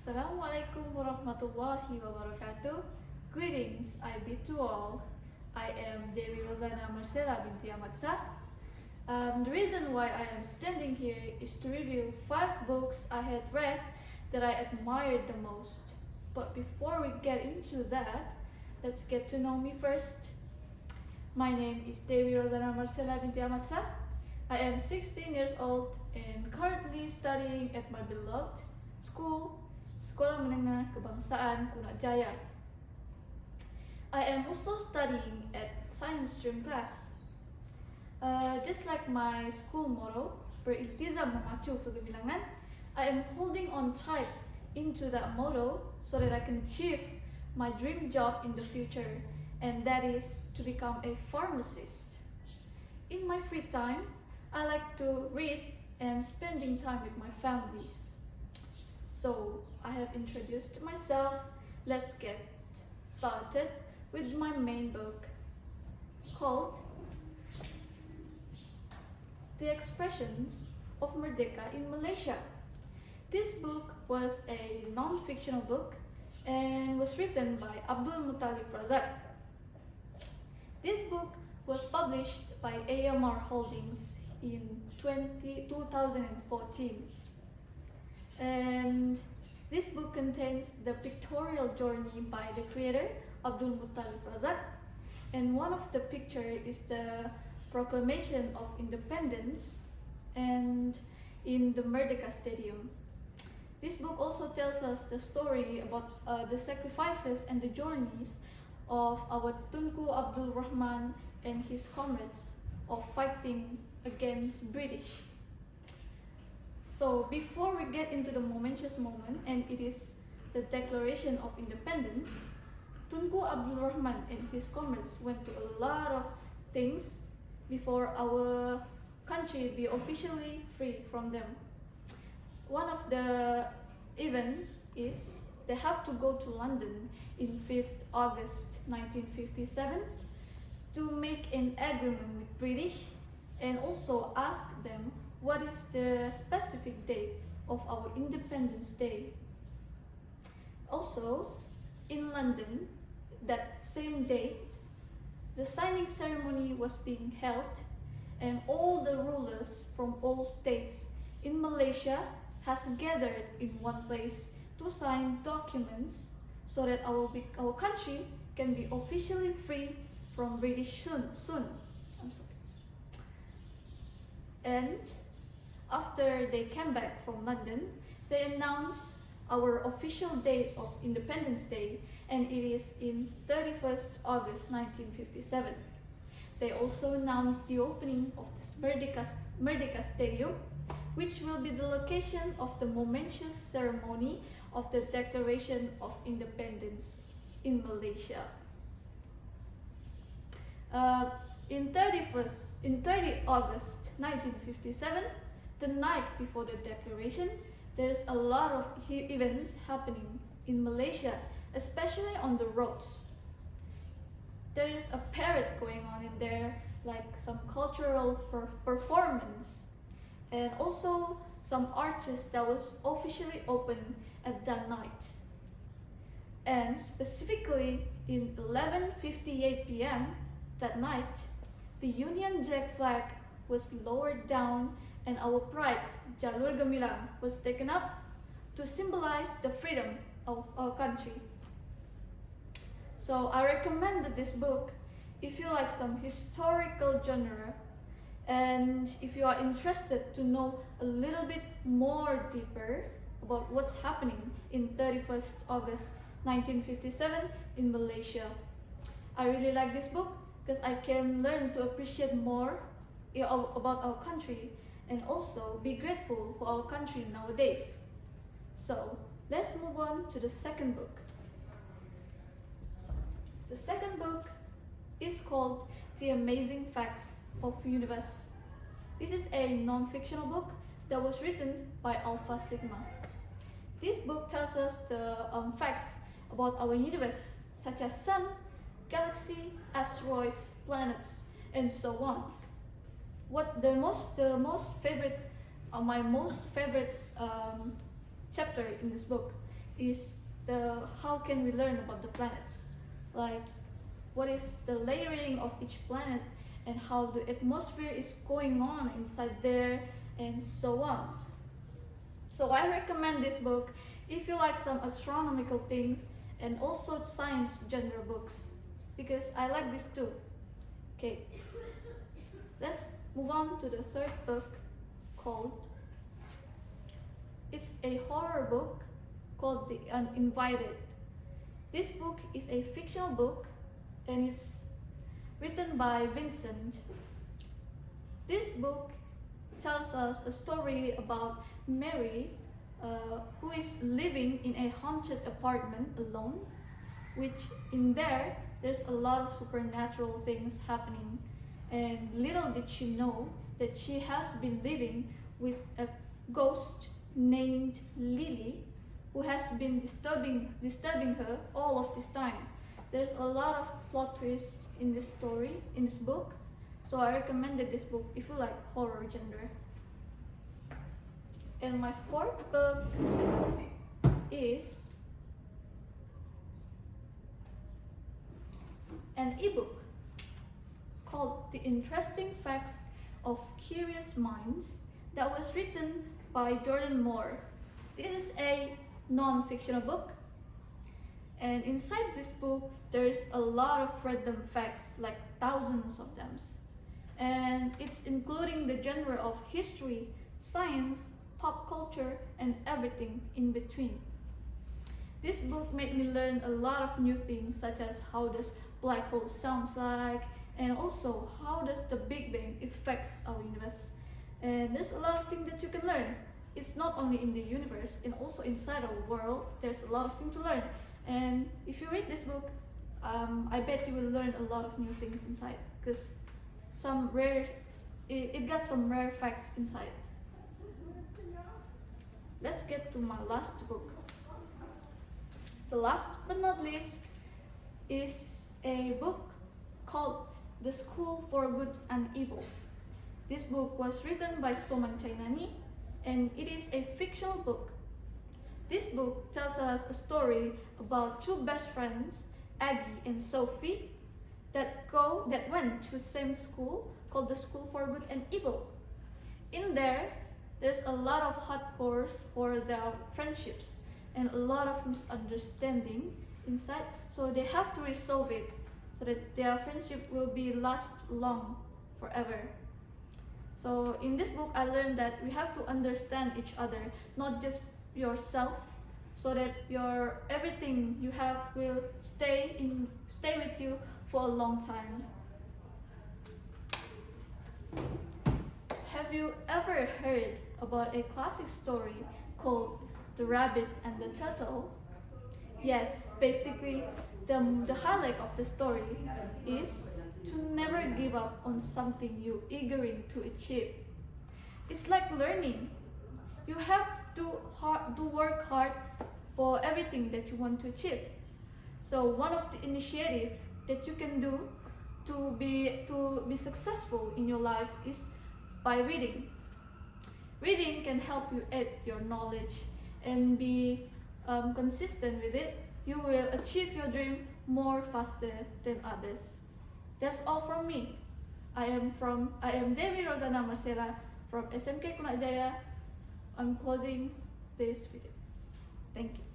Assalamualaikum warahmatullahi wabarakatuh. Greetings, I bid to all. I am Dewi Rosana Marcela binti Amatsa. The reason why I am standing here is to review 5 books I had read that I admired the most. But before we get into that, let's get to know me first. My name is Dewi Rosana Marcela binti Amatsa. I am 16 years old and currently studying at my beloved school, Sekolah Menengah Kebangsaan Kunak Jaya. I am also studying at science stream class. Just like my school motto, beriltizam memacu kegemilangan, I am holding on tight into that motto so that I can achieve my dream job in the future, and that is to become a pharmacist. In my free time, I like to read and spending time with my families. So I have introduced myself. Let's get started with my main book called The Expressions of Merdeka in Malaysia. This book was a non-fictional book and was written by Abdul Muttalib Razak. This book was published by AMR Holdings in 2014. And this book contains the pictorial journey by the creator, Abdul Muttalib Razak, and one of the pictures is the proclamation of independence and in the Merdeka Stadium. This book also tells us the story about the sacrifices and the journeys of our Tunku Abdul Rahman and his comrades of fighting against British. So before we get into the momentous moment, and it is the Declaration of Independence, Tunku Abdul Rahman and his comrades went to a lot of things before our country be officially free from them. One of the event is they have to go to London in 5th August 1957 to make an agreement with British and also ask them what is the specific date of our Independence Day. Also, in London, that same date, the signing ceremony was being held and all the rulers from all states in Malaysia has gathered in one place to sign documents so that our country can be officially free from British soon. I'm sorry. And after they came back from London, they announced our official date of Independence Day, and it is in 31st August 1957. They also announced the opening of this Merdeka Stadium, which will be the location of the momentous ceremony of the Declaration of Independence in Malaysia. In 30 August 1957, the night before the declaration, there's a lot of events happening in Malaysia, especially on the roads. There is a parade going on in there, like some cultural performance, and also some arches that was officially open at that night. And specifically in 11:58 p.m. that night, the Union Jack flag was lowered down and our pride, Jalur Gemilang, was taken up to symbolize the freedom of our country. So I recommended this book if you like some historical genre and if you are interested to know a little bit more deeper about what's happening in 31st August 1957 in Malaysia. I really like this book because I can learn to appreciate more about our country and also be grateful for our country nowadays. So let's move on to the second book. The second book is called The Amazing Facts of Universe. This is a non-fictional book that was written by Alpha Sigma. This book tells us the facts about our universe, such as sun, galaxy, asteroids, planets, and so on. What my most favorite chapter in this book is the how can we learn about the planets, like what is the layering of each planet and how the atmosphere is going on inside there and so on. So I recommend this book if you like some astronomical things and also science genre books, because I like this too. Okay, let's move on to the third book called, it's a horror book called The Uninvited. This book is a fictional book and it's written by Vincent. This book tells us a story about Mary, who is living in a haunted apartment alone, which in there's a lot of supernatural things happening, and little did she know that she has been living with a ghost named Lily, who has been disturbing her all of this time. There's a lot of plot twists in this story, in this book, so I recommended this book if you like horror genre. And my fourth book is an ebook called The Interesting Facts of Curious Minds that was written by Jordan Moore. This is a non-fictional book, and inside this book there's a lot of random facts, like thousands of them, and it's including the genre of history, science, pop culture, and everything in between. This book made me learn a lot of new things, such as how does black hole sounds like, and also how does the Big Bang affects our universe. And there's a lot of things that you can learn. It's not only in the universe, and also inside our world there's a lot of things to learn. And if you read this book, I bet you will learn a lot of new things inside, because it got some rare facts inside. Let's get to my last book. The last but not least is a book called The School for Good and Evil. This book was written by Soman Chainani, and it is a fictional book. This book tells us a story about two best friends, Aggie and Sophie, that went to the same school called the School for Good and Evil. In there's a lot of hardcores for their friendships and a lot of misunderstanding inside, so they have to resolve it so that their friendship will be last long forever. So in this book I learned that we have to understand each other, not just yourself, so that everything you have will stay with you for a long time. Have you ever heard about a classic story called The Rabbit and the Turtle? Yes, basically the highlight of the story is to never give up on something you're eagering to achieve. It's like learning. You have to work hard for everything that you want to achieve. So one of the initiatives that you can do to be successful in your life is by reading. Reading can help you add your knowledge and be consistent with it. You will achieve your dream more faster than others. That's all from me. I am Dewi Rosana Marcella from SMK Kunak Jaya. I'm closing this video. Thank you.